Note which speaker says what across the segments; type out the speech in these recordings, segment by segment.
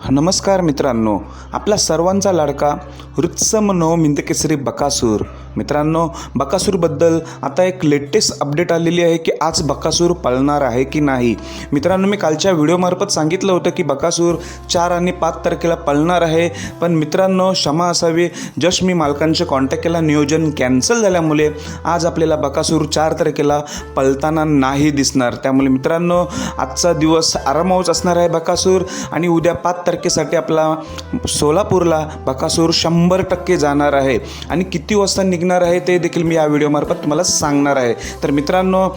Speaker 1: नमस्कार मित्रांनो, आपला सर्वांचा लाडका हृत्सम नव हिंदकेसरी बकासूर. मित्रांनो, बकासूरबद्दल आता एक लेटेस्ट अपडेट आलेली आहे की आज बकासूर पळणार आहे की नाही. मित्रांनो, मी कालच्या व्हिडिओमार्फत सांगितलं होतं की बकासूर 4 आणि 5 तारखेला पळणार आहे. पण मित्रांनो, क्षमा असावी, जस्ट मी मालकांचे कॉन्टॅक्ट केला, नियोजन कॅन्सल झाल्यामुळे आज आपल्याला बकासूर 4 तारखेला पळताना नाही दिसणार. त्यामुळे मित्रांनो, आजचा दिवस आरामावच असणार आहे बकासूर. आणि उद्या 5 तारखेसाठी आपला सोलापूरला बकासूर 100% जाणार आहे. आणि किती वाजता निघणार आहे ते देखील मी या व्हिडिओमार्फत तुम्हाला सांगणार आहे. तर मित्रांनो,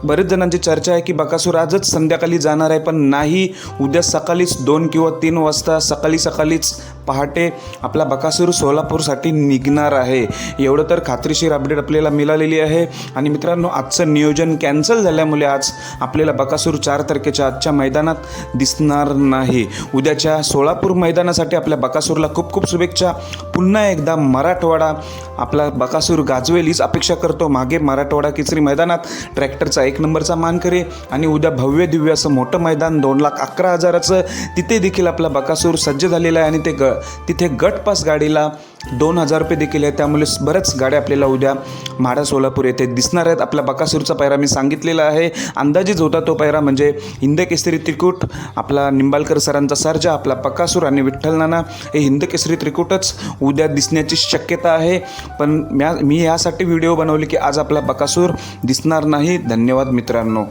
Speaker 1: बरेच जणांची चर्चा आहे की बकासूर आजच संध्याकाळी जाणार आहे, पण नाही, उद्या सकाळीच 2 किंवा 3 वाजता सकाळीच पहाटे आपला बकासूर सोलापूरसाठी निघणार आहे. एवढं तर खात्रीशीर अपडेट आपल्याला मिळालेली आहे. आणि मित्रांनो, आजचं नियोजन कॅन्सल झाल्यामुळे आज आपल्याला बकासूर 4 तारखेच्या आजच्या मैदानात दिसणार नाही. उद्याच्या सोलापूर मैदानासाठी आपल्या बकासूरला खूप खूप शुभेच्छा. पुन्हा एकदा मराठवाडा आपला बकासूर गाजवेल हीच अपेक्षा करतो. मागे मराठवाडा केसरी मैदानात ट्रॅक्टरचा 1 नंबरचा मानकरी आणि उद्या भव्य दिव्य असं मोठं मैदान 2,11,000चं, तिथे देखील आपला बकासूर सज्ज झालेला आहे. आणि तिथे गटपास गाडीला 2,000 रुपये देखील आहे. त्यामुळे बऱ्याच गाड्या आपल्याला उद्या माढा सोलापूर येथे दिसणार आहेत. आपला बकासूरचा पायरा मी सांगितलेला आहे, अंदाजित होता तो पायरा म्हणजे हिंदकेसरी त्रिकूट, आपला निंबाळकर सरांचा सर्जा, आपला बकासूर आणि विठ्ठल नाना, हे हिंदकेसरी त्रिकूटच उद्या दिसण्याची शक्यता आहे. पण मी यासाठी व्हिडिओ बनवली की आज आपला बकासूर दिसणार नाही. धन्यवाद मित्रांनो.